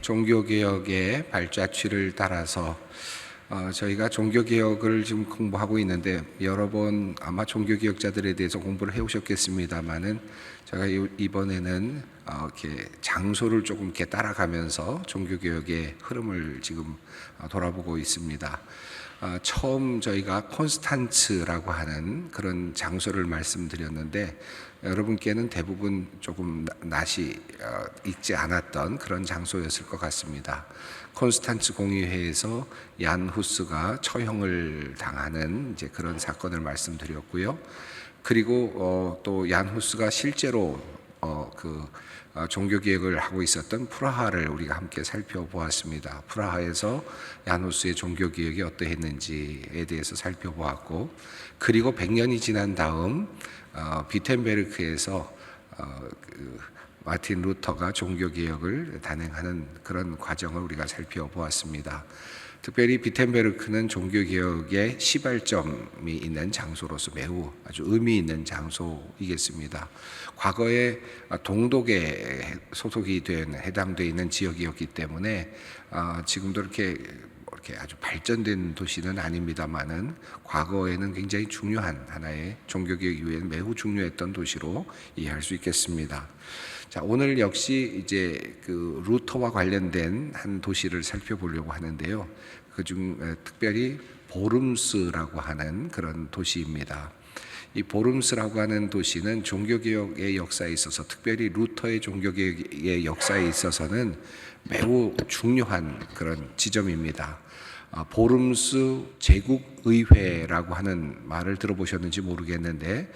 종교개혁의 발자취를 따라서 저희가 종교개혁을 지금 공부하고 있는데 여러 번 아마 종교개혁자들에 대해서 공부를 해오셨겠습니다만은 제가 이번에는 이렇게 장소를 조금 이렇게 따라가면서 종교개혁의 흐름을 지금 돌아보고 있습니다. 처음 저희가 콘스탄츠라고 하는 그런 장소를 말씀드렸는데 여러분께는 대부분 조금 낯이 익지 않았던 그런 장소였을 것 같습니다. 콘스탄츠 공의회에서 얀 후스가 처형을 당하는 이제 그런 사건을 말씀드렸고요. 그리고 또 얀 후스가 실제로 종교개혁을 하고 있었던 프라하를 우리가 함께 살펴보았습니다. 프라하에서 얀 후스의 종교개혁이 어떠했는지에 대해서 살펴보았고, 그리고 100년이 지난 다음 비텐베르크에서 마틴 루터가 종교개혁을 단행하는 그런 과정을 우리가 살펴보았습니다. 특별히 비텐베르크는 종교개혁의 시발점이 있는 장소로서 매우 아주 의미 있는 장소이겠습니다. 과거에 동독에 소속이 된 해당되어 있는 지역이었기 때문에 지금도 이렇게 아주 발전된 도시는 아닙니다만은 과거에는 굉장히 중요한 하나의 종교개혁 이후에 매우 중요했던 도시로 이해할 수 있겠습니다. 자, 오늘 역시 이제 루터와 관련된 한 도시를 살펴보려고 하는데요. 그중 특별히 보름스라고 하는 그런 도시입니다. 이 보름스라고 하는 도시는 종교개혁의 역사에 있어서, 특별히 루터의 종교개혁의 역사에 있어서는 매우 중요한 그런 지점입니다. 보름스 제국의회라고 하는 말을 들어보셨는지 모르겠는데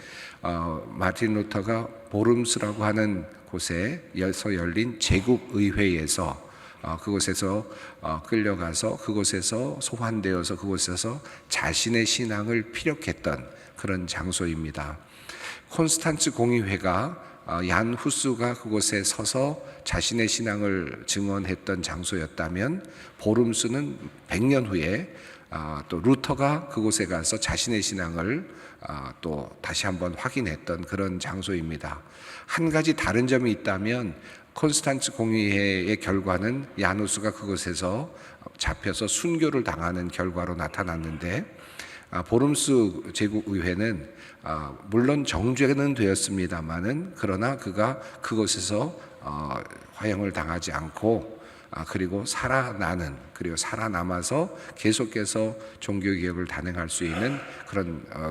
마틴 루터가 보름스라고 하는 곳에서 열린 제국의회에서 그곳에서 끌려가서 그곳에서 소환되어서 그곳에서 자신의 신앙을 피력했던 그런 장소입니다. 콘스탄츠 공의회가 얀 후스가 그곳에 서서 자신의 신앙을 증언했던 장소였다면, 보름스는 100년 후에 또 루터가 그곳에 가서 자신의 신앙을 또 다시 한번 확인했던 그런 장소입니다. 한 가지 다른 점이 있다면 콘스탄츠 공의회의 결과는 얀 후스가 그곳에서 잡혀서 순교를 당하는 결과로 나타났는데, 보름스 제국의회는 물론 정죄는 되었습니다만은 그러나 그가 그곳에서 화형을 당하지 않고 그리고 살아남아서 계속해서 종교개혁을 단행할 수 있는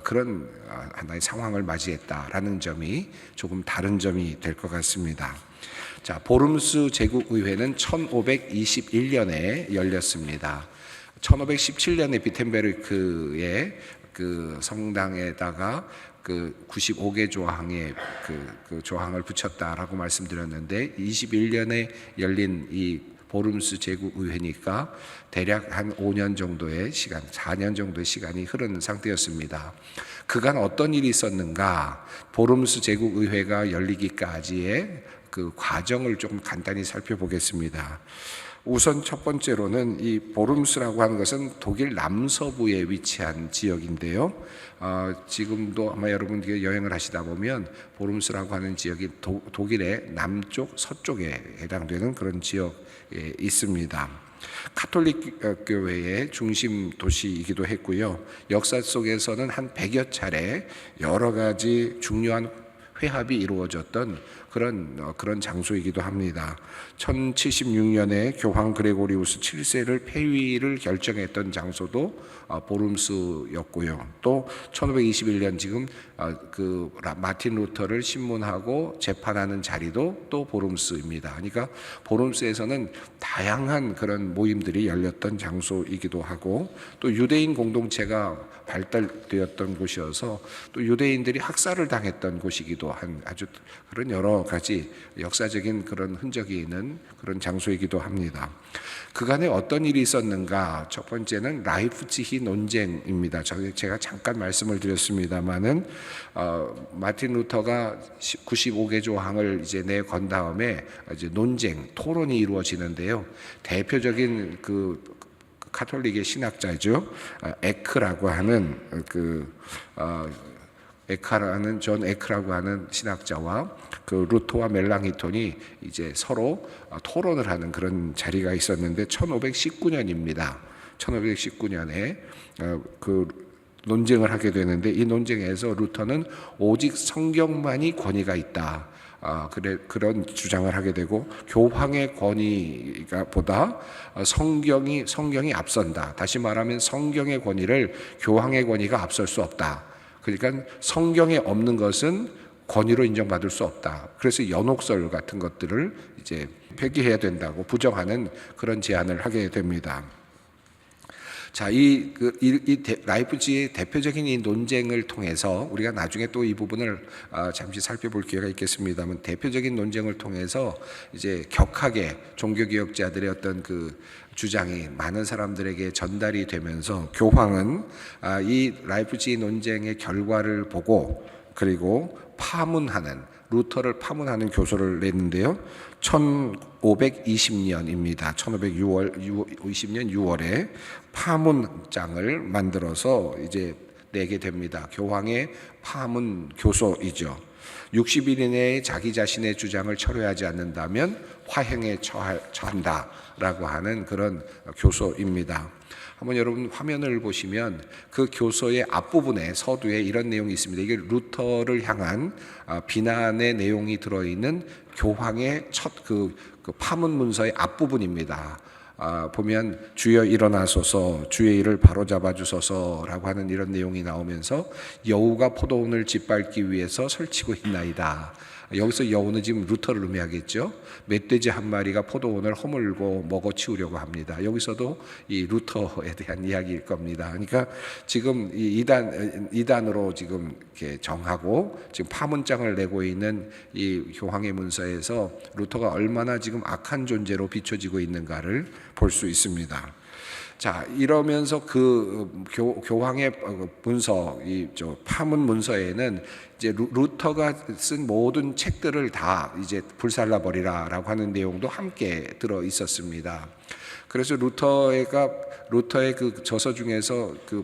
그런 하나의 상황을 맞이했다라는 점이 조금 다른 점이 될 것 같습니다. 자, 보름스 제국의회는 1521년에 열렸습니다. 1517년에 비텐베르크의 그 성당에다가 95개 조항의 그 조항을 붙였다라고 말씀드렸는데, 21년에 열린 이 보름스 제국의회니까 대략 한 5년 정도의 시간, 4년 정도의 시간이 흐른 상태였습니다. 그간 어떤 일이 있었는가? 보름스 제국의회가 열리기까지의 그 과정을 조금 간단히 살펴보겠습니다. 우선 첫 번째로는 이 보름스라고 하는 것은 독일 남서부에 위치한 지역인데요. 지금도 아마 여러분들이 여행을 하시다 보면 보름스라고 하는 지역이 독일의 남쪽 서쪽에 해당되는 그런 지역에 있습니다. 카톨릭 교회의 중심 도시이기도 했고요. 역사 속에서는 한 100여 차례 여러 가지 중요한 회합이 이루어졌던 그런 장소이기도 합니다. 1076년에 교황 그레고리우스 7세를 폐위를 결정했던 장소도 보름스였고요. 또 1521년 지금 마틴 루터를 신문하고 재판하는 자리도 또 보름스입니다. 그러니까 보름스에서는 다양한 그런 모임들이 열렸던 장소이기도 하고, 또 유대인 공동체가 발달되었던 곳이어서 또 유대인들이 학살을 당했던 곳이기도 한 아주 그런 여러 가지 역사적인 그런 흔적이 있는 그런 장소이기도 합니다. 그간에 어떤 일이 있었는가? 첫 번째는 라이프치히 논쟁입니다. 제가 잠깐 말씀을 드렸습니다만은 마틴 루터가 95개 조항을 이제 내건 다음에 이제 논쟁, 토론이 이루어지는데요. 대표적인 카톨릭의 신학자죠. 에크라고 하는 존 에크라고 하는 신학자와 그 루터와 멜랑이톤이 이제 서로 토론을 하는 그런 자리가 있었는데 1519년입니다. 1519년에 그 논쟁을 하게 되는데 이 논쟁에서 루터는 오직 성경만이 권위가 있다. 그런 주장을 하게 되고 교황의 권위가 보다 성경이 앞선다. 다시 말하면 성경의 권위를 교황의 권위가 앞설 수 없다. 그러니까 성경에 없는 것은 권위로 인정받을 수 없다. 그래서 연옥설 같은 것들을 이제 폐기해야 된다고 부정하는 그런 제안을 하게 됩니다. 자, 라이프치히의 대표적인 이 논쟁을 통해서 우리가 나중에 또 이 부분을 잠시 살펴볼 기회가 있겠습니다만 대표적인 논쟁을 통해서 이제 격하게 종교개혁자들의 어떤 그 주장이 많은 사람들에게 전달이 되면서 교황은 이 라이프치히 논쟁의 결과를 보고 그리고 루터를 파문하는 교서를 냈는데요. 1520년입니다. 1520년 6월에 파문장을 만들어서 이제 내게 됩니다. 교황의 파문 교서이죠. 60일 이내에 자기 자신의 주장을 철회하지 않는다면 화형에 처한다라고 하는 그런 교서입니다. 한번 여러분 화면을 보시면 그 교서의 앞부분에 서두에 이런 내용이 있습니다. 이게 루터를 향한 비난의 내용이 들어있는 교황의 첫 그 파문 문서의 앞부분입니다. 보면 주여 일어나소서 주의 일을 바로잡아 주소서라고 하는 이런 내용이 나오면서 여우가 포도원을 짓밟기 위해서 설치고 있나이다. 여기서 여우는 지금 루터를 의미하겠죠. 멧돼지 한 마리가 포도원을 허물고 먹어치우려고 합니다. 여기서도 이 루터에 대한 이야기일 겁니다. 그러니까 지금 이 이단으로 지금 이렇게 정하고 지금 파문장을 내고 있는 이 교황의 문서에서 루터가 얼마나 지금 악한 존재로 비춰지고 있는가를 볼 수 있습니다. 자, 이러면서 그 교황의 문서, 파문 문서에는 이제 루터가 쓴 모든 책들을 다 이제 불살라 버리라라고 하는 내용도 함께 들어 있었습니다. 그래서 루터의 그 저서 중에서 그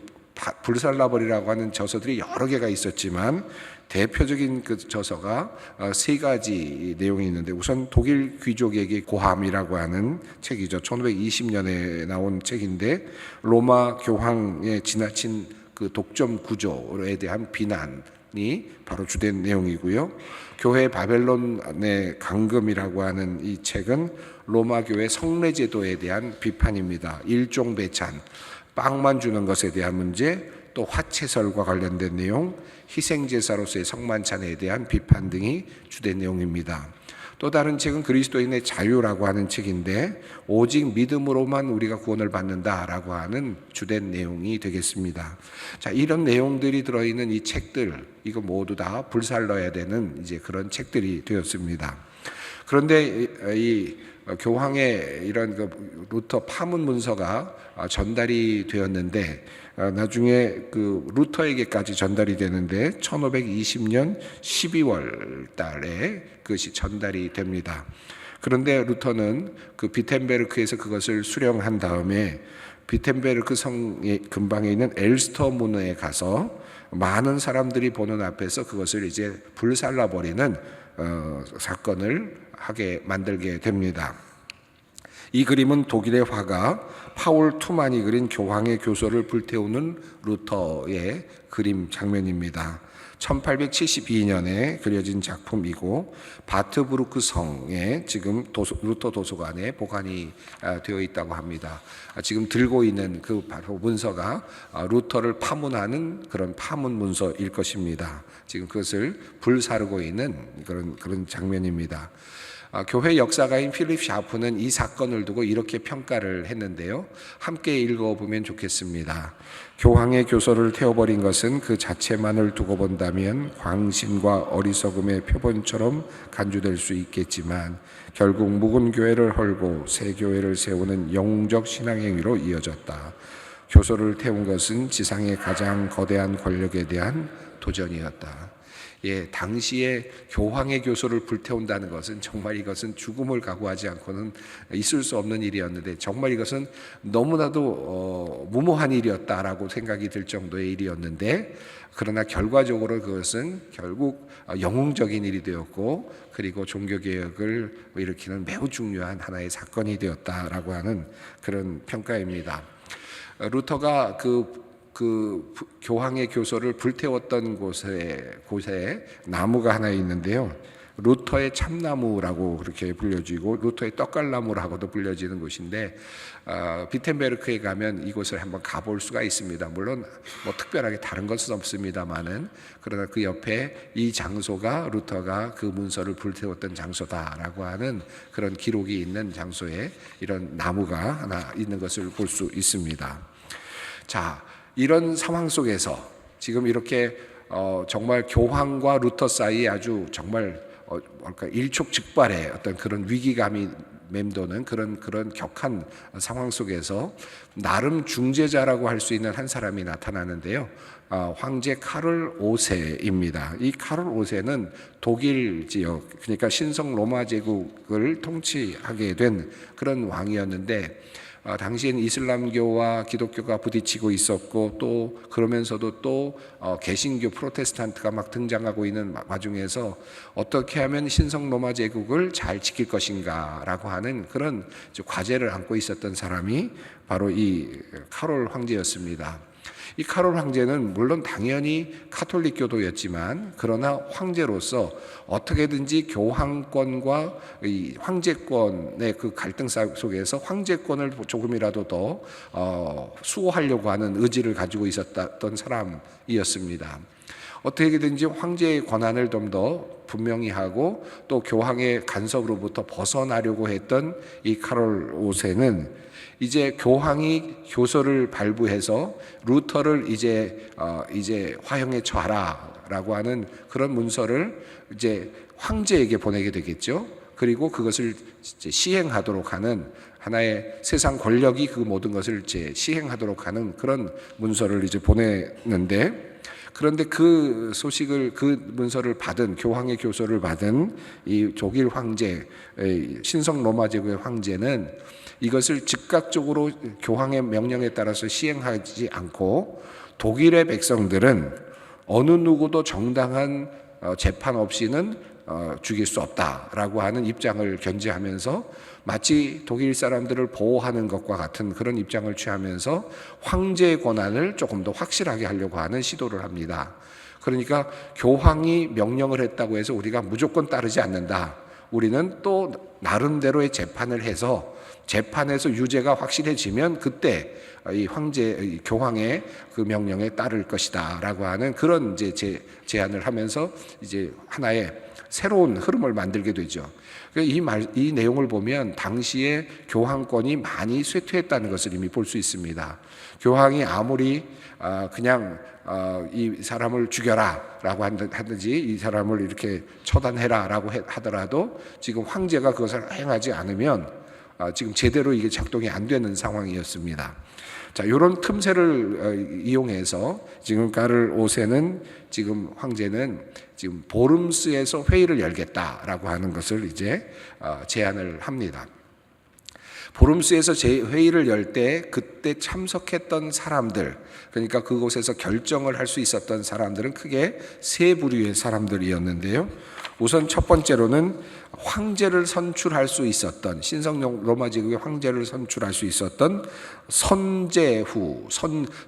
불살라 버리라고 하는 저서들이 여러 개가 있었지만 대표적인 그 저서가 세 가지 내용이 있는데 우선 독일 귀족에게 고함이라고 하는 책이죠. 1520년에 나온 책인데 로마 교황의 지나친 그 독점 구조에 대한 비난이 바로 주된 내용이고요. 교회 바벨론의 강금이라고 하는 이 책은 로마 교회 성례제도에 대한 비판입니다. 일종 배찬, 빵만 주는 것에 대한 문제, 또 화채설과 관련된 내용, 희생제사로서의 성만찬에 대한 비판 등이 주된 내용입니다. 또 다른 책은 그리스도인의 자유라고 하는 책인데 오직 믿음으로만 우리가 구원을 받는다라고 하는 주된 내용이 되겠습니다. 자, 이런 내용들이 들어있는 이 책들, 이거 모두 다 불살러야 되는 이제 그런 책들이 되었습니다. 그런데 이 교황의 이런 그 루터 파문 문서가 전달이 되었는데 나중에 그 루터에게까지 전달이 되는데 1520년 12월 달에 그것이 전달이 됩니다. 그런데 루터는 그 비텐베르크에서 그것을 수령한 다음에 비텐베르크 성의 근방에 있는 엘스터 문에 가서 많은 사람들이 보는 앞에서 그것을 이제 불살라 버리는 사건을 만들게 됩니다. 이 그림은 독일의 화가 파울 투만이 그린 교황의 교서를 불태우는 루터의 그림 장면입니다. 1872년에 그려진 작품이고 바트부르크 성에 지금 루터 도서관에 보관이 되어 있다고 합니다. 지금 들고 있는 그 바로 문서가 루터를 파문하는 그런 파문 문서일 것입니다. 지금 그것을 불사르고 있는 그런 장면입니다. 교회 역사가인 필립 샤프는 이 사건을 두고 이렇게 평가를 했는데요. 함께 읽어보면 좋겠습니다. 교황의 교서를 태워버린 것은 그 자체만을 두고 본다면 광신과 어리석음의 표본처럼 간주될 수 있겠지만 결국 묵은 교회를 헐고 새 교회를 세우는 영웅적 신앙행위로 이어졌다. 교서를 태운 것은 지상의 가장 거대한 권력에 대한 도전이었다. 당시에 교황의 교소를 불태운다는 것은 정말 이것은 죽음을 각오하지 않고는 있을 수 없는 일이었는데 정말 이것은 너무나도 무모한 일이었다라고 생각이 들 정도의 일이었는데 그러나 결과적으로 그것은 결국 영웅적인 일이 되었고 그리고 종교개혁을 일으키는 매우 중요한 하나의 사건이 되었다라고 하는 그런 평가입니다. 루터가 그 교황의 교소를 불태웠던 곳에 나무가 하나 있는데요. 루터의 참나무라고 그렇게 불려지고 루터의 떡갈나무라고도 불려지는 곳인데 비텐베르크에 가면 이곳을 한번 가볼 수가 있습니다. 물론 뭐 특별하게 다른 것은 없습니다만은 그러나 그 옆에 이 장소가 루터가 그 문서를 불태웠던 장소다라고 하는 그런 기록이 있는 장소에 이런 나무가 하나 있는 것을 볼 수 있습니다. 자, 이런 상황 속에서 지금 이렇게 정말 교황과 루터 사이에 아주 정말 일촉즉발의 어떤 그런 위기감이 맴도는 그런 격한 상황 속에서 나름 중재자라고 할 수 있는 한 사람이 나타나는데요. 황제 카를 5세입니다. 이 카를 5세는 독일 지역, 그러니까 신성 로마 제국을 통치하게 된 그런 왕이었는데 당시엔 이슬람교와 기독교가 부딪히고 있었고 또 그러면서도 또 개신교 프로테스탄트가 막 등장하고 있는 와중에서 어떻게 하면 신성 로마 제국을 잘 지킬 것인가라고 하는 그런 과제를 안고 있었던 사람이 바로 이 카롤 황제였습니다. 이 카롤 황제는 물론 당연히 카톨릭교도였지만 그러나 황제로서 어떻게든지 교황권과 이 황제권의 그 갈등 속에서 황제권을 조금이라도 더 수호하려고 하는 의지를 가지고 있었던 사람이었습니다. 어떻게든지 황제의 권한을 좀 더 분명히 하고 또 교황의 간섭으로부터 벗어나려고 했던 이 카롤 5세는 이제 교황이 교서를 발부해서 루터를 이제 화형에 처하라라고 하는 그런 문서를 이제 황제에게 보내게 되겠죠. 그리고 그것을 이제 시행하도록 하는 하나의 세상 권력이 그 모든 것을 이제 시행하도록 하는 그런 문서를 이제 보내는데 그런데 그 소식을 그 문서를 받은 교황의 교서를 받은 이 독일 황제 신성 로마 제국의 황제는 이것을 즉각적으로 교황의 명령에 따라서 시행하지 않고 독일의 백성들은 어느 누구도 정당한 재판 없이는 죽일 수 없다라고 하는 입장을 견지하면서 마치 독일 사람들을 보호하는 것과 같은 그런 입장을 취하면서 황제의 권한을 조금 더 확실하게 하려고 하는 시도를 합니다. 그러니까 교황이 명령을 했다고 해서 우리가 무조건 따르지 않는다. 우리는 또 나름대로의 재판을 해서 재판에서 유죄가 확실해지면 그때 이 황제 교황의 그 명령에 따를 것이다라고 하는 그런 이제 제안을 하면서 이제 하나의 새로운 흐름을 만들게 되죠. 이 내용을 보면 당시에 교황권이 많이 쇠퇴했다는 것을 이미 볼 수 있습니다. 교황이 아무리 그냥 이 사람을 죽여라라고 하든지 이 사람을 이렇게 처단해라라고 하더라도 지금 황제가 그것을 행하지 않으면 지금 제대로 이게 작동이 안 되는 상황이었습니다. 자, 이런 틈새를 이용해서 지금 카를 5세는 지금 황제는 지금 보름스에서 회의를 열겠다라고 하는 것을 이제 제안을 합니다. 보름스에서 회의를 열 때 그때 참석했던 사람들, 그러니까 그곳에서 결정을 할 수 있었던 사람들은 크게 세 부류의 사람들이었는데요. 우선 첫 번째로는 황제를 선출할 수 있었던 신성 로마 제국의 황제를 선출할 수 있었던 선제후,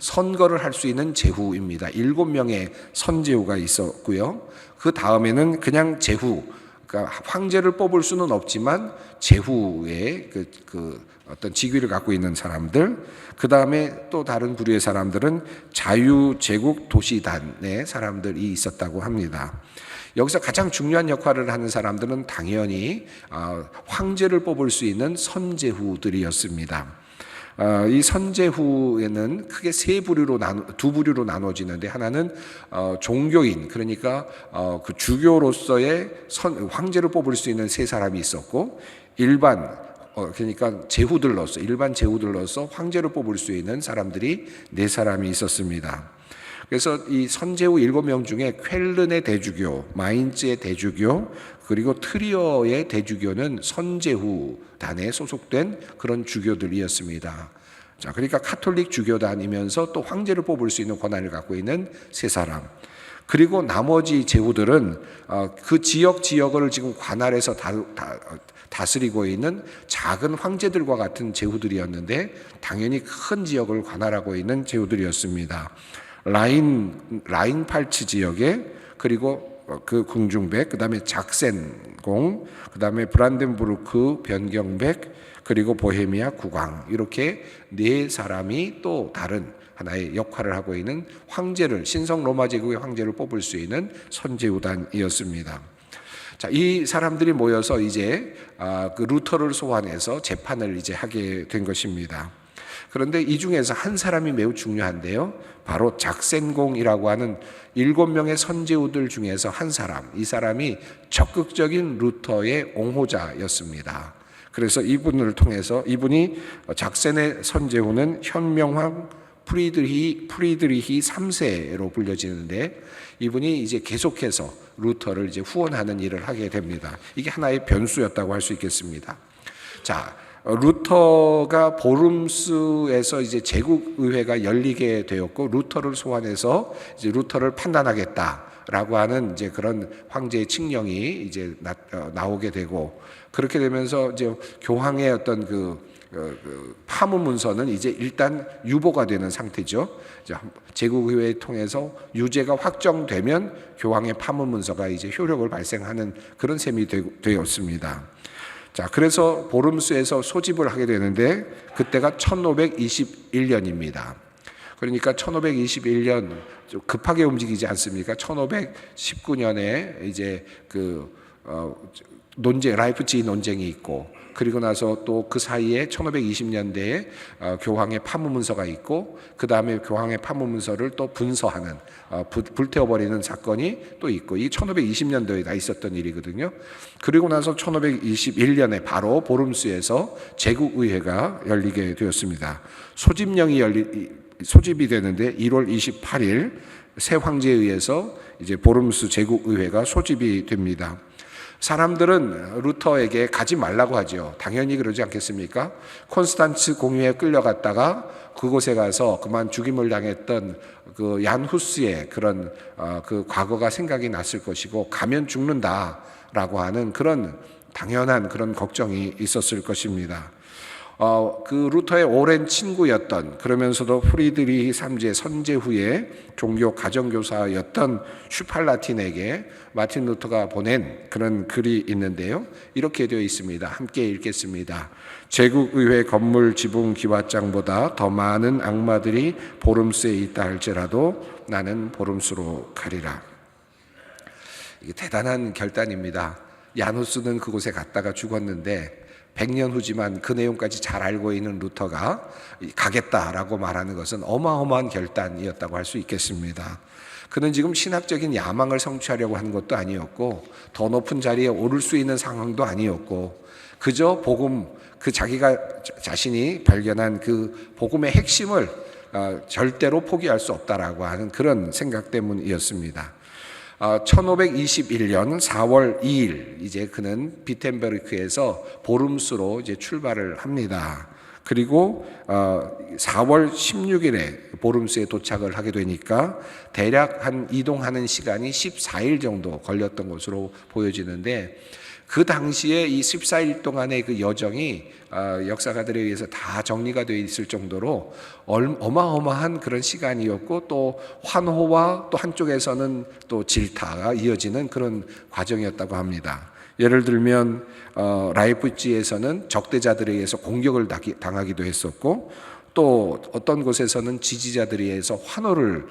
선거를 할 수 있는 제후입니다. 7명의 선제후가 있었고요. 그 다음에는 그냥 제후, 그러니까 황제를 뽑을 수는 없지만 제후의 그 어떤 직위를 갖고 있는 사람들, 그 다음에 또 다른 부류의 사람들은 자유제국 도시단의 사람들이 있었다고 합니다. 여기서 가장 중요한 역할을 하는 사람들은 당연히 황제를 뽑을 수 있는 선제후들이었습니다. 이 선제후에는 크게 두 부류로 나눠지는데 하나는 종교인, 그러니까 그 주교로서의 황제를 뽑을 수 있는 세 사람이 있었고, 그러니까 일반 제후들로서 황제를 뽑을 수 있는 사람들이 네 사람이 있었습니다. 그래서 이 선제후 7명 중에 쾰른의 대주교, 마인츠의 대주교, 그리고 트리어의 대주교는 선제후단에 소속된 그런 주교들이었습니다. 자, 그러니까 카톨릭 주교단이면서 또 황제를 뽑을 수 있는 권한을 갖고 있는 세 사람. 그리고 나머지 제후들은 그 지역을 지금 관할해서 다스리고 있는 작은 황제들과 같은 제후들이었는데 당연히 큰 지역을 관할하고 있는 제후들이었습니다. 라인 팔츠 지역에, 그리고 그 궁중백, 그다음에 작센공, 그다음에 브란덴부르크 변경백, 그리고 보헤미아 국왕, 이렇게 네 사람이 또 다른 하나의 역할을 하고 있는 황제를, 신성 로마 제국의 황제를 뽑을 수 있는 선제후단이었습니다. 자, 이 사람들이 모여서 이제 그 루터를 소환해서 재판을 이제 하게 된 것입니다. 그런데 이 중에서 한 사람이 매우 중요한데요. 바로 작센공이라고 하는 7명의 선제후들 중에서 한 사람, 이 사람이 적극적인 루터의 옹호자였습니다. 그래서 이분을 통해서, 이분이 작센의 선제후는 현명왕 프리드리히 3세로 불려지는데, 이분이 이제 계속해서 루터를 이제 후원하는 일을 하게 됩니다. 이게 하나의 변수였다고 할 수 있겠습니다. 자, 루터가 보름스에서 이제 제국의회가 열리게 되었고, 루터를 소환해서 이제 루터를 판단하겠다라고 하는 이제 그런 황제의 칙령이 이제 나오게 되고, 그렇게 되면서 이제 교황의 어떤 그 파문 문서는 이제 일단 유보가 되는 상태죠. 제국의회를 통해서 유죄가 확정되면 교황의 파문 문서가 이제 효력을 발생하는 그런 셈이 되었습니다. 자, 그래서 보름스에서 소집을 하게 되는데 그때가 1521년입니다. 그러니까 1521년 좀 급하게 움직이지 않습니까? 1519년에 이제 라이프치히 논쟁이 있고, 그리고 나서 또 그 사이에 1520년대에 교황의 파문 문서가 있고, 그 다음에 교황의 파문 문서를 또 분서하는, 불태워버리는 사건이 또 있고, 이 1520년도에 다 있었던 일이거든요. 그리고 나서 1521년에 바로 보름스에서 제국의회가 열리게 되었습니다. 소집이 되는데 1월 28일 새 황제에 의해서 이제 보름스 제국의회가 소집이 됩니다. 사람들은 루터에게 가지 말라고 하죠. 당연히 그러지 않겠습니까? 콘스탄츠 공유에 끌려갔다가 그곳에 가서 그만 죽임을 당했던 그 얀 후스의 그런 그 과거가 생각이 났을 것이고, 가면 죽는다라고 하는 그런 당연한 그런 걱정이 있었을 것입니다. 그 루터의 오랜 친구였던, 그러면서도 프리드리히 3세 선제후의 종교 가정교사였던 슈팔라틴에게 마틴 루터가 보낸 그런 글이 있는데요. 이렇게 되어 있습니다. 함께 읽겠습니다. 제국의회 건물 지붕 기와장보다 더 많은 악마들이 보름스에 있다 할지라도 나는 보름스로 가리라. 이게 대단한 결단입니다. 야누스는 그곳에 갔다가 죽었는데 100년 후지만 그 내용까지 잘 알고 있는 루터가 가겠다라고 말하는 것은 어마어마한 결단이었다고 할 수 있겠습니다. 그는 지금 신학적인 야망을 성취하려고 하는 것도 아니었고, 더 높은 자리에 오를 수 있는 상황도 아니었고, 그저 복음, 그 자기가 자신이 발견한 그 복음의 핵심을 절대로 포기할 수 없다라고 하는 그런 생각 때문이었습니다. 1521년 4월 2일 이제 그는 비텐베르크에서 보름스로 이제 출발을 합니다. 그리고 4월 16일에 보름스에 도착을 하게 되니까 대략 한 이동하는 시간이 14일 정도 걸렸던 것으로 보여지는데, 그 당시에 이 14일 동안의 그 여정이 역사가들에 의해서 다 정리가 되어 있을 정도로 어마어마한 그런 시간이었고, 또 환호와 또 한쪽에서는 또 질타가 이어지는 그런 과정이었다고 합니다. 예를 들면 라이프치히에서는 적대자들에 의해서 공격을 당하기도 했었고, 또 어떤 곳에서는 지지자들에 의해서 환호를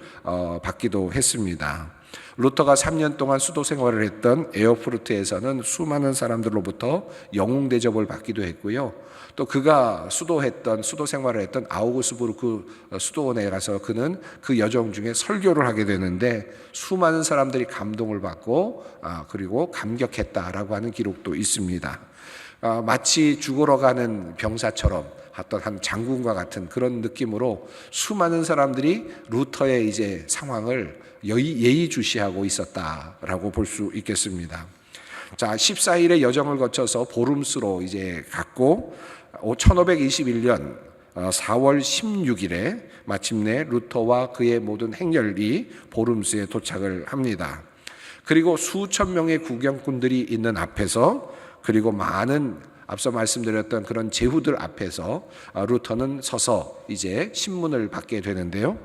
받기도 했습니다. 루터가 3년 동안 수도 생활을 했던 에어푸르트에서는 수많은 사람들로부터 영웅 대접을 받기도 했고요. 또 그가 수도 생활을 했던 아우구스부르크 수도원에 가서 그는 그 여정 중에 설교를 하게 되는데 수많은 사람들이 감동을 받고 그리고 감격했다라고 하는 기록도 있습니다. 마치 죽으러 가는 병사처럼 어떤 한 장군과 같은 그런 느낌으로 수많은 사람들이 루터의 이제 상황을 예의주시하고 있었다라고 볼 수 있겠습니다. 자, 14일의 여정을 거쳐서 보름스로 이제 갔고 1521년 4월 16일에 마침내 루터와 그의 모든 행렬이 보름스에 도착을 합니다. 그리고 수천 명의 구경꾼들이 있는 앞에서, 그리고 많은 앞서 말씀드렸던 그런 제후들 앞에서 루터는 서서 이제 신문을 받게 되는데요.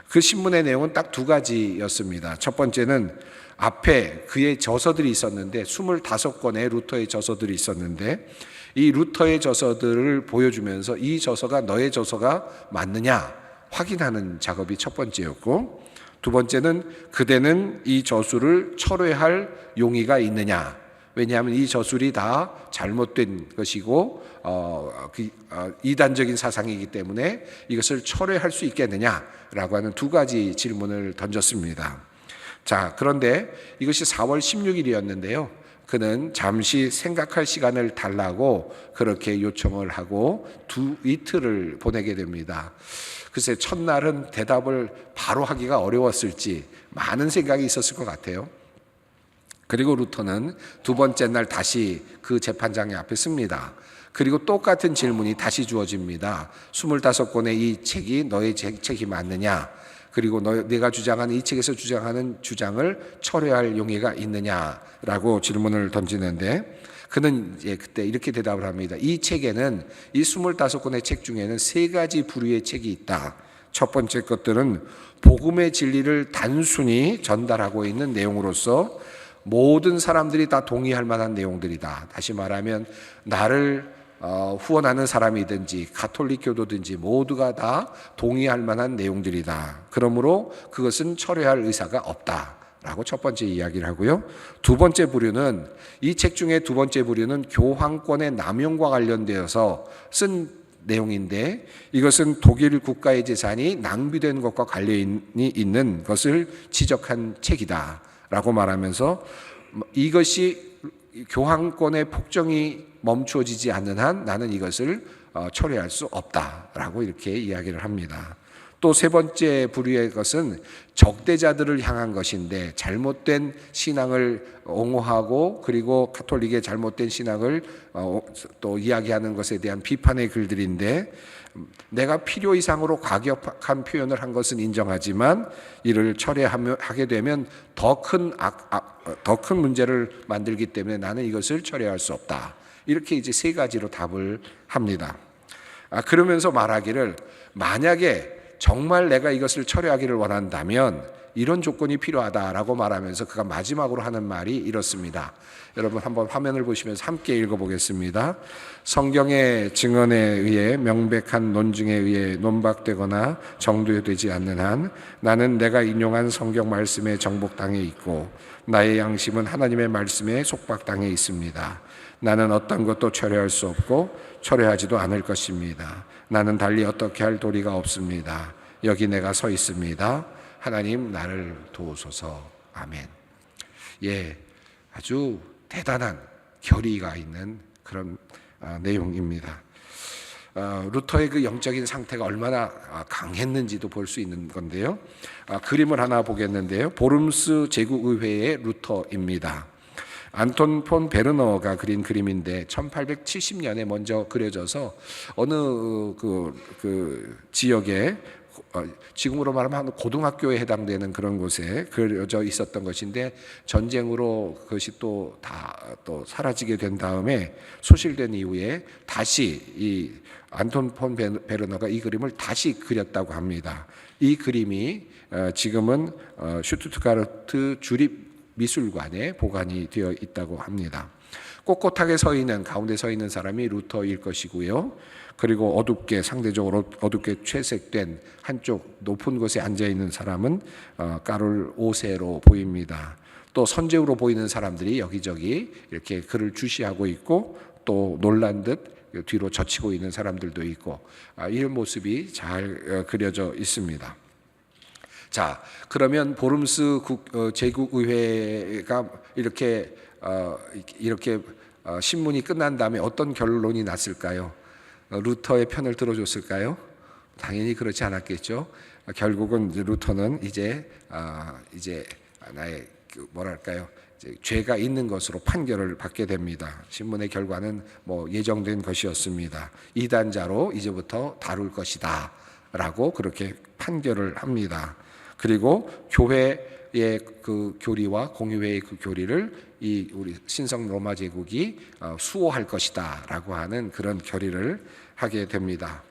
그 신문의 내용은 딱 두 가지였습니다. 첫 번째는 앞에 그의 저서들이 있었는데 25권의 루터의 저서들이 있었는데 이 루터의 저서들을 보여주면서 이 저서가 너의 저서가 맞느냐 확인하는 작업이 첫 번째였고, 두 번째는 그대는 이 저술을 철회할 용의가 있느냐, 왜냐하면 이 저술이 다 잘못된 것이고 이단적인 사상이기 때문에 이것을 철회할 수 있겠느냐라고 하는 두 가지 질문을 던졌습니다. 자, 그런데 이것이 4월 16일이었는데요. 그는 잠시 생각할 시간을 달라고 그렇게 요청을 하고 이틀을 보내게 됩니다. 글쎄, 첫날은 대답을 바로 하기가 어려웠을지 많은 생각이 있었을 것 같아요. 그리고 루터는 두 번째 날 다시 그 재판장의 앞에 씁니다. 그리고 똑같은 질문이 다시 주어집니다. 25권의 이 책이 너의 책이 맞느냐? 그리고 내가 주장하는 이 책에서 주장하는 주장을 철회할 용의가 있느냐라고 질문을 던지는데, 그는 이제 그때 이렇게 대답을 합니다. 이 책에는, 이 25권의 책 중에는 세 가지 부류의 책이 있다. 첫 번째 것들은 복음의 진리를 단순히 전달하고 있는 내용으로서 모든 사람들이 다 동의할 만한 내용들이다. 다시 말하면 나를 후원하는 사람이든지 가톨릭 교도든지 모두가 다 동의할 만한 내용들이다. 그러므로 그것은 철회할 의사가 없다라고 첫 번째 이야기를 하고요. 두 번째 부류는, 이 책 중에 두 번째 부류는 교황권의 남용과 관련되어서 쓴 내용인데, 이것은 독일 국가의 재산이 낭비된 것과 관련이 있는 것을 지적한 책이다 라고 말하면서, 이것이 교황권의 폭정이 멈추어지지 않는 한 나는 이것을 철회할 수 없다라고 이렇게 이야기를 합니다. 또 세 번째 부류의 것은 적대자들을 향한 것인데, 잘못된 신앙을 옹호하고 그리고 가톨릭의 잘못된 신앙을 또 이야기하는 것에 대한 비판의 글들인데, 내가 필요 이상으로 과격한 표현을 한 것은 인정하지만 이를 철회하게 되면 더 큰 문제를 만들기 때문에 나는 이것을 철회할 수 없다. 이렇게 이제 세 가지로 답을 합니다. 그러면서 말하기를, 만약에 정말 내가 이것을 철회하기를 원한다면 이런 조건이 필요하다라고 말하면서 그가 마지막으로 하는 말이 이렇습니다. 여러분 한번 화면을 보시면서 함께 읽어보겠습니다. 성경의 증언에 의해 명백한 논증에 의해 논박되거나 정죄되지 않는 한 나는 내가 인용한 성경 말씀에 정복당해 있고 나의 양심은 하나님의 말씀에 속박당해 있습니다. 나는 어떤 것도 철회할 수 없고 철회하지도 않을 것입니다. 나는 달리 어떻게 할 도리가 없습니다. 여기 내가 서 있습니다. 하나님 나를 도우소서. 아멘. 예, 아주 대단한 결의가 있는 그런 내용입니다. 루터의 그 영적인 상태가 얼마나 강했는지도 볼 수 있는 건데요. 그림을 하나 보겠는데요. 보름스 제국의회의 루터입니다. 안톤 폰 베르너가 그린 그림인데 1870년에 먼저 그려져서 어느 그 지역에 지금으로 말하면 고등학교에 해당되는 그런 곳에 그려져 있었던 것인데, 전쟁으로 그것이 또 사라지게 된 다음에 소실된 이후에 다시 이 안톤 폰 베르너가 이 그림을 다시 그렸다고 합니다. 이 그림이 지금은 슈투트가르트 주립 미술관에 보관이 되어 있다고 합니다. 꼿꼿하게 가운데 서 있는 사람이 루터일 것이고요. 그리고 상대적으로 어둡게 채색된 한쪽 높은 곳에 앉아 있는 사람은 까롤 5세로 보입니다. 또 선제우로 보이는 사람들이 여기저기 이렇게 그를 주시하고 있고, 또 놀란 듯 뒤로 젖히고 있는 사람들도 있고, 이런 모습이 잘 그려져 있습니다. 자, 그러면 보름스 제국의회가 이렇게 신문이 끝난 다음에 어떤 결론이 났을까요? 루터의 편을 들어줬을까요? 당연히 그렇지 않았겠죠. 결국은 이제 루터는 이제 나의 뭐랄까요, 이제 죄가 있는 것으로 판결을 받게 됩니다. 신문의 결과는 뭐 예정된 것이었습니다. 이단자로 이제부터 다룰 것이다라고 그렇게 판결을 합니다. 그리고 교회의 그 교리와 공의회의 그 교리를 이 우리 신성 로마 제국이 수호할 것이다라고 하는 그런 결의를 하게 됩니다.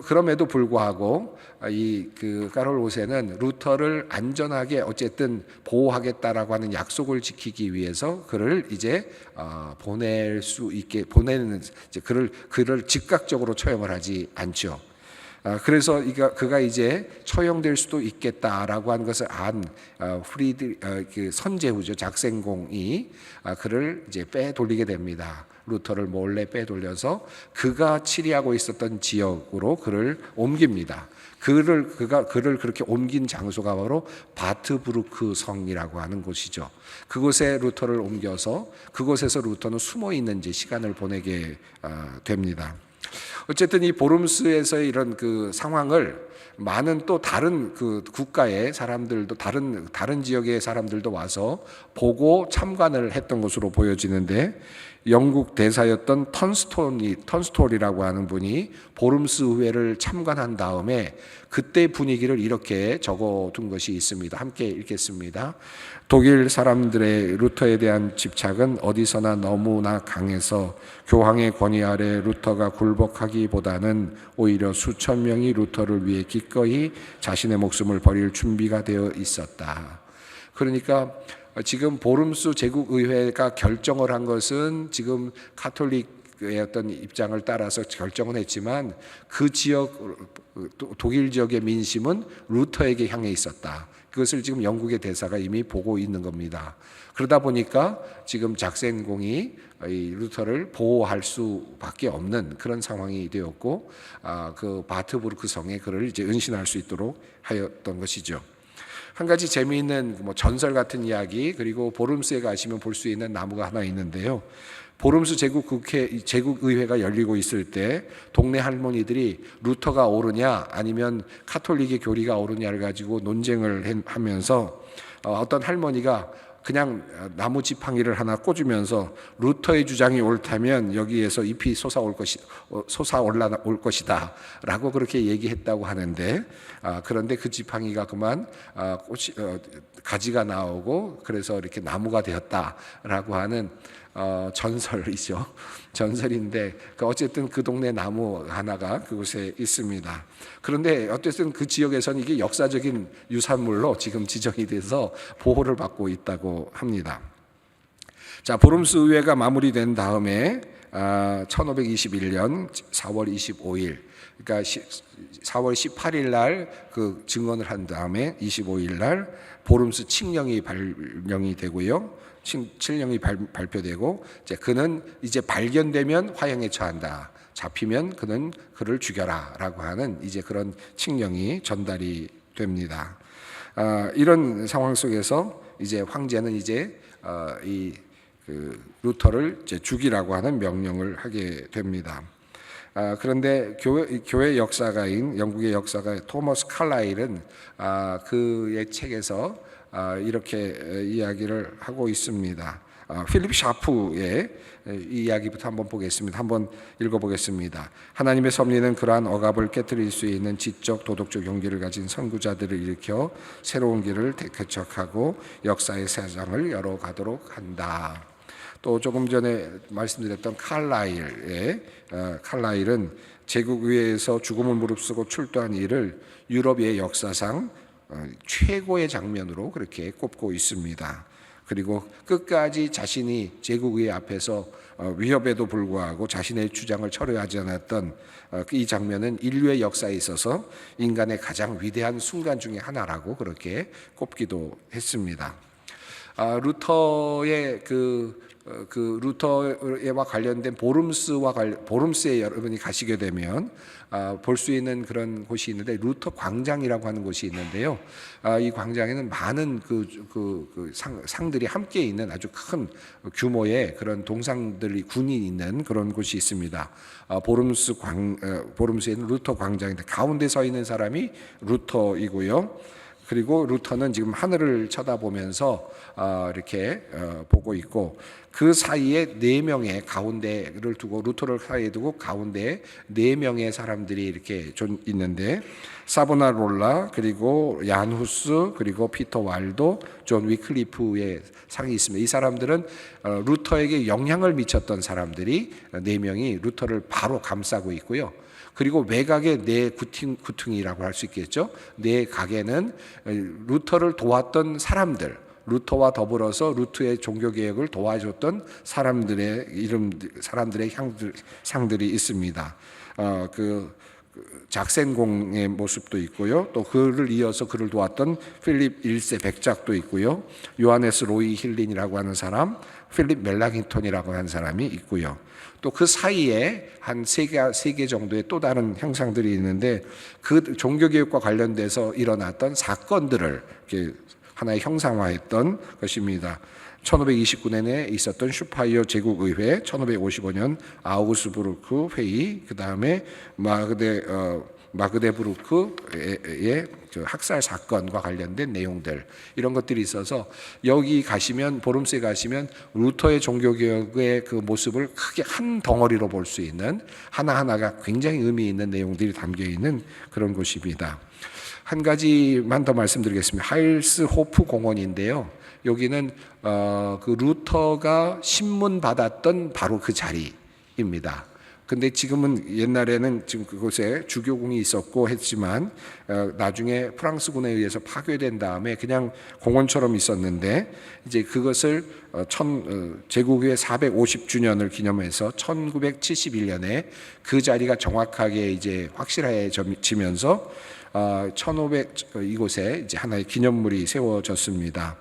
그럼에도 불구하고 그 카롤 5세는 루터를 안전하게 어쨌든 보호하겠다라고 하는 약속을 지키기 위해서 그를 이제 보낼 수 있게 보내는 이제 그를 즉각적으로 처형을 하지 않죠. 그래서 그가 이제 처형될 수도 있겠다라고 한 것을 안 그 선제후죠, 작생공이 그를 이제 빼돌리게 됩니다. 루터를 몰래 빼돌려서 그가 치리하고 있었던 지역으로 그를 옮깁니다. 그가 그렇게 옮긴 장소가 바로 바트부르크 성이라고 하는 곳이죠. 그곳에 루터를 옮겨서 그곳에서 루터는 숨어 있는 시간을 보내게 됩니다. 어쨌든 이 보름스에서의 이런 그 상황을 많은 또 다른 그 국가의 사람들도 다른 지역의 사람들도 와서 보고 참관을 했던 것으로 보여지는데, 영국 대사였던 턴스톨이라고 하는 분이 보름스 의회를 참관한 다음에 그때 분위기를 이렇게 적어둔 것이 있습니다. 함께 읽겠습니다. 독일 사람들의 루터에 대한 집착은 어디서나 너무나 강해서 교황의 권위 아래 루터가 굴복하기보다는 오히려 수천 명이 루터를 위해 기꺼이 자신의 목숨을 버릴 준비가 되어 있었다. 그러니까 지금 보름스 제국의회가 결정을 한 것은 지금 가톨릭의 어떤 입장을 따라서 결정은 했지만 그 지역, 독일 지역의 민심은 루터에게 향해 있었다. 그것을 지금 영국의 대사가 이미 보고 있는 겁니다. 그러다 보니까 지금 작센공이 이 루터를 보호할 수밖에 없는 그런 상황이 되었고, 그 바트부르크 성에 그를 이제 은신할 수 있도록 하였던 것이죠. 한 가지 재미있는 전설 같은 이야기, 그리고 보름스에 가시면 볼 수 있는 나무가 하나 있는데요. 보름스 제국의회가 열리고 있을 때 동네 할머니들이 루터가 옳으냐 아니면 카톨릭의 교리가 옳으냐를 가지고 논쟁을 하면서 어떤 할머니가 그냥 나무 지팡이를 하나 꽂으면서 루터의 주장이 옳다면 여기에서 잎이 솟아올 것이다 라고 그렇게 얘기했다고 하는데, 그런데 그 지팡이가 그만 가지가 나오고 그래서 이렇게 나무가 되었다라고 하는 전설이죠. 전설인데 어쨌든 그 동네 나무 하나가 그곳에 있습니다. 그런데 어쨌든 그 지역에서는 이게 역사적인 유산물로 지금 지정이 돼서 보호를 받고 있다고 합니다. 자, 보름스 의회가 마무리된 다음에 1521년 4월 25일, 그러니까 4월 18일 날 그 증언을 한 다음에 25일 날 보름스 칙령이 발령이 되고요. 칙령이 발표되고, 그는 이제 발견되면 화형에 처한다. 잡히면 그를 죽여라라고 하는 이제 그런 칙령이 전달이 됩니다. 이런 상황 속에서 이제 황제는 이제 그 루터를 이제 죽이라고 하는 명령을 하게 됩니다. 그런데 교회 역사가인 영국의 역사가 토머스 칼라일은 그의 책에서 이렇게 이야기를 하고 있습니다. 필립 샤프의 이야기부터 한번 보겠습니다. 한번 읽어보겠습니다. 하나님의 섭리는 그러한 억압을 깨뜨릴 수 있는 지적 도덕적 용기를 가진 선구자들을 일으켜 새로운 길을 개척하고 역사의 세상을 열어가도록 한다. 또 조금 전에 말씀드렸던 칼라일은 제국의회에서 죽음을 무릅쓰고 출두한 일을 유럽의 역사상 최고의 장면으로 그렇게 꼽고 있습니다. 그리고 끝까지 자신이 제국의회 앞에서 위협에도 불구하고 자신의 주장을 철회하지 않았던 이 장면은 인류의 역사에 있어서 인간의 가장 위대한 순간 중에 하나라고 그렇게 꼽기도 했습니다. 루터의 루터와 관련된 보름스에 여러분이 가시게 되면 볼 수 있는 그런 곳이 있는데, 루터 광장이라고 하는 곳이 있는데요. 이 광장에는 많은 상들이 함께 있는 아주 큰 규모의 그런 동상들이 군이 있는 그런 곳이 있습니다. 보름스에는 루터 광장인데 가운데 서 있는 사람이 루터이고요. 그리고 루터는 지금 하늘을 쳐다보면서 이렇게 보고 있고, 그 사이에 네 명의 가운데를 두고, 루터를 사이에 두고 가운데에 네 명의 사람들이 이렇게 있는데, 사보나롤라, 그리고 얀 후스, 그리고 피터 왈도, 존 위클리프의 상이 있습니다. 이 사람들은 루터에게 영향을 미쳤던 사람들이 네 명이 루터를 바로 감싸고 있고요. 그리고 외곽의 네 구퉁이라고 할 수 있겠죠. 네 각에는 루터를 도왔던 사람들, 루터와 더불어서 루터의 종교개혁을 도와줬던 사람들의 상들이 있습니다. 작센공의 모습도 있고요. 또 그를 이어서 그를 도왔던 필립 1세 백작도 있고요. 요하네스 로이 힐린이라고 하는 사람, 필립 멜랑히톤이라고 하는 사람이 있고요. 또 그 사이에 한 세 개 정도의 또 다른 형상들이 있는데, 그 종교개혁과 관련돼서 일어났던 사건들을 이렇게 하나의 형상화했던 것입니다. 1529년에 있었던 슈파이어 제국의회, 1555년 아우구스부르크 회의, 그 다음에 마그데부르크의 학살 사건과 관련된 내용들, 이런 것들이 있어서 여기 가시면, 보름스에 가시면 루터의 종교개혁의 그 모습을 크게 한 덩어리로 볼 수 있는, 하나하나가 굉장히 의미 있는 내용들이 담겨 있는 그런 곳입니다. 한 가지만 더 말씀드리겠습니다. 하일스호프 공원인데요. 여기는 그 루터가 신문 받았던 바로 그 자리입니다. 근데 지금은, 옛날에는 지금 그곳에 주교궁이 있었고 했지만 나중에 프랑스군에 의해서 파괴된 다음에 그냥 공원처럼 있었는데, 이제 그것을 제국의 450주년을 기념해서 1971년에 그 자리가 정확하게 이제 확실해지면서 이곳에 이제 하나의 기념물이 세워졌습니다.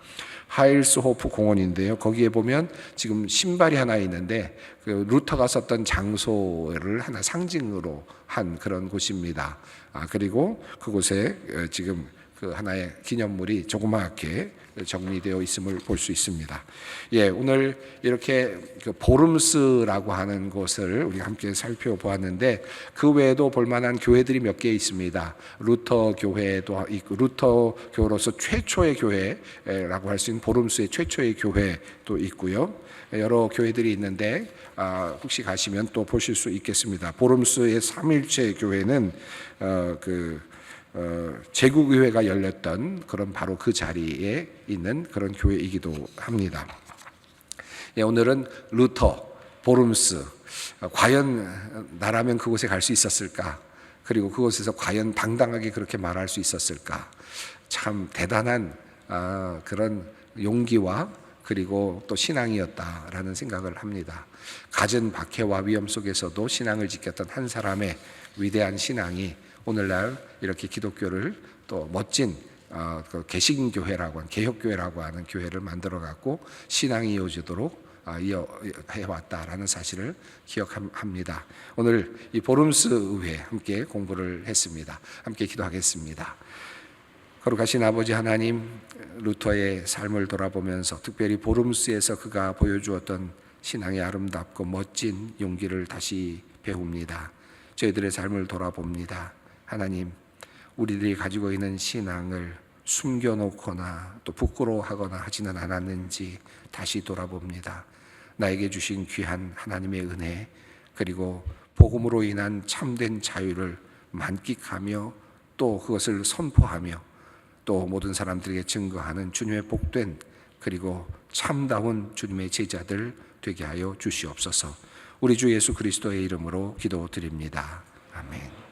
하일스호프 공원인데요. 거기에 보면 지금 신발이 하나 있는데, 그 루터가 썼던 장소를 하나 상징으로 한 그런 곳입니다. 그리고 그곳에 지금 그 하나의 기념물이 조그맣게 정리되어 있음을 볼 수 있습니다. 예, 오늘 이렇게 그 보름스라고 하는 곳을 우리가 함께 살펴보았는데, 그 외에도 볼만한 교회들이 몇 개 있습니다. 루터 교회도 있고, 루터 교로서 최초의 교회라고 할 수 있는 보름스의 최초의 교회도 있고요. 여러 교회들이 있는데 혹시 가시면 또 보실 수 있겠습니다. 보름스의 삼일체 교회는 제국의회가 열렸던 그런 바로 그 자리에 있는 그런 교회이기도 합니다. 예, 오늘은 루터, 보름스, 과연 나라면 그곳에 갈 수 있었을까? 그리고 그곳에서 과연 당당하게 그렇게 말할 수 있었을까? 참 대단한 그런 용기와 그리고 또 신앙이었다라는 생각을 합니다. 갖은 박해와 위험 속에서도 신앙을 지켰던 한 사람의 위대한 신앙이 오늘날 이렇게 기독교를 또 멋진 개신교회라고 하는, 개혁교회라고 하는 교회를 만들어 갖고 신앙이 이어지도록 해왔다라는 사실을 기억합니다. 오늘 이 보름스 의회 함께 공부를 했습니다. 함께 기도하겠습니다. 거룩하신 아버지 하나님, 루터의 삶을 돌아보면서 특별히 보름스에서 그가 보여주었던 신앙의 아름답고 멋진 용기를 다시 배웁니다. 저희들의 삶을 돌아봅니다. 하나님, 우리들이 가지고 있는 신앙을 숨겨놓거나 또 부끄러워하거나 하지는 않았는지 다시 돌아봅니다. 나에게 주신 귀한 하나님의 은혜, 그리고 복음으로 인한 참된 자유를 만끽하며 또 그것을 선포하며 또 모든 사람들에게 증거하는 주님의 복된 그리고 참다운 주님의 제자들 되게 하여 주시옵소서. 우리 주 예수 그리스도의 이름으로 기도드립니다. 아멘.